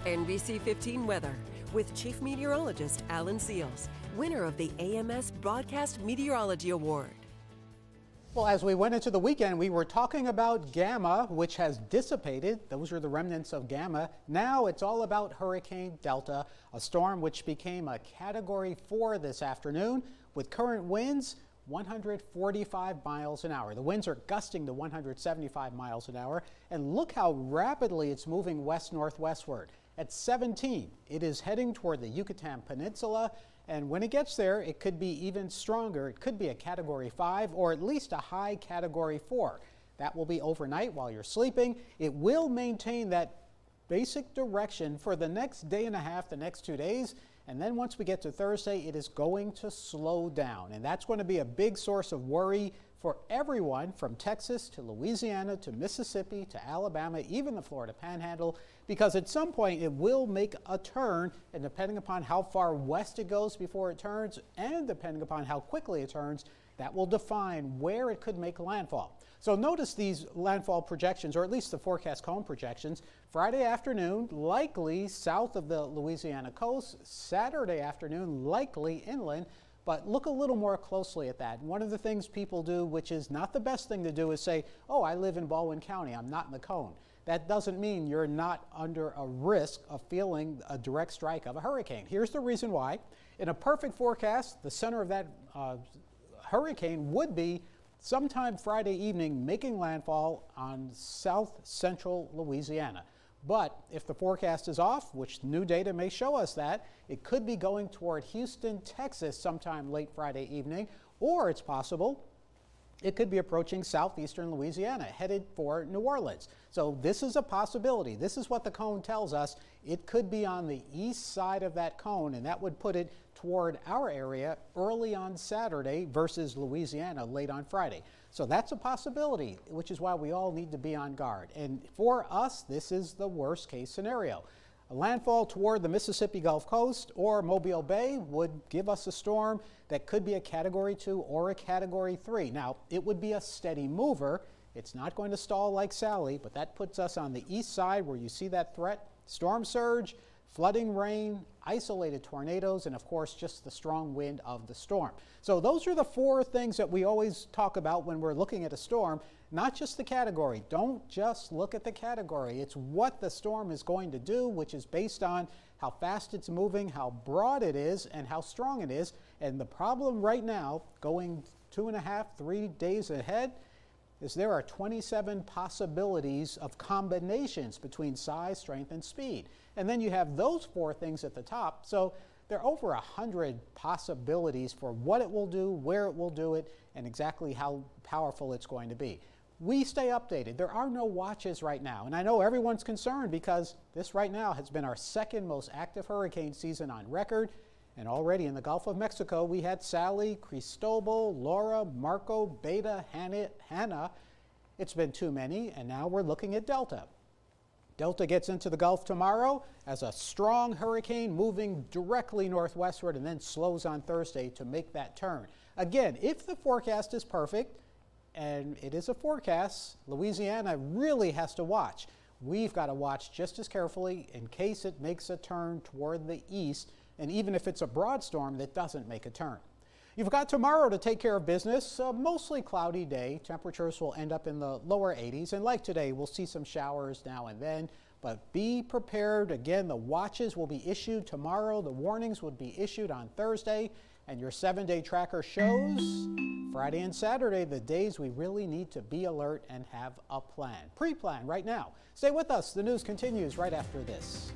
NBC 15 weather with Chief Meteorologist Alan Seals, winner of the AMS Broadcast Meteorology Award. Well, as we went into the weekend, we were talking about Gamma, which has dissipated. Those are the remnants of Gamma. Now it's all about Hurricane Delta, a storm which became a Category 4 this afternoon with current winds 145 miles an hour. The winds are gusting to 175 miles an hour. And look how rapidly it's moving west-northwestward. At 17, it is heading toward the Yucatan Peninsula. And when it gets there, it could be even stronger. It could be a Category 5 or at least a high Category 4. That will be overnight while you're sleeping. It will maintain that basic direction for the next day and a half, the next 2 days. And then once we get to Thursday, it is going to slow down. And that's going to be a big source of worry for everyone from Texas to Louisiana to Mississippi to Alabama, even the Florida Panhandle, because at some point it will make a turn, and depending upon how far west it goes before it turns and depending upon how quickly it turns, that will define where it could make landfall. So notice these landfall projections, or at least the forecast cone projections. Friday afternoon, likely south of the Louisiana coast. Saturday afternoon, likely inland. But look a little more closely at that. One of the things people do, which is not the best thing to do, is say, oh, I live in Baldwin County, I'm not in the cone. That doesn't mean you're not under a risk of feeling a direct strike of a hurricane. Here's the reason why. In a perfect forecast, the center of that hurricane would be sometime Friday evening making landfall on south central Louisiana. But if the forecast is off, which new data may show us that, it could be going toward Houston, Texas sometime late Friday evening, or it's possible it could be approaching southeastern Louisiana, headed for New Orleans. So this is a possibility. This is what the cone tells us. It could be on the east side of that cone, and that would put it toward our area early on Saturday versus Louisiana late on Friday. So that's a possibility, which is why we all need to be on guard. And for us, this is the worst case scenario. A landfall toward the Mississippi Gulf Coast or Mobile Bay would give us a storm that could be a Category 2 or a Category 3. Now, it would be a steady mover. It's not going to stall like Sally, but that puts us on the east side where you see that threat. Storm surge, flooding rain, isolated tornadoes, and of course just the strong wind of the storm. So those are the four things that we always talk about when we're looking at a storm, not just the category. Don't just look at the category. It's what the storm is going to do, which is based on how fast it's moving, how broad it is, and how strong it is. And the problem right now, going 2.5, 3 days ahead, is there are 27 possibilities of combinations between size, strength, and speed. And then you have those four things at the top. So there are over 100 possibilities for what it will do, where it will do it, and exactly how powerful it's going to be. We stay updated. There are no watches right now. And I know everyone's concerned because this right now has been our second most active hurricane season on record. And already in the Gulf of Mexico, we had Sally, Cristobal, Laura, Marco, Beta, Hannah. It's been too many, and now we're looking at Delta. Delta gets into the Gulf tomorrow as a strong hurricane moving directly northwestward and then slows on Thursday to make that turn. Again, if the forecast is perfect, and it is a forecast, Louisiana really has to watch. We've got to watch just as carefully in case it makes a turn toward the east, and even if it's a broad storm that doesn't make a turn. You've got tomorrow to take care of business. A mostly cloudy day. Temperatures will end up in the lower 80s, and like today, we'll see some showers now and then, but be prepared. Again, the watches will be issued tomorrow. The warnings would be issued on Thursday, and your 7-day tracker shows Friday and Saturday, the days we really need to be alert and have a plan. Pre-plan right now. Stay with us. The news continues right after this.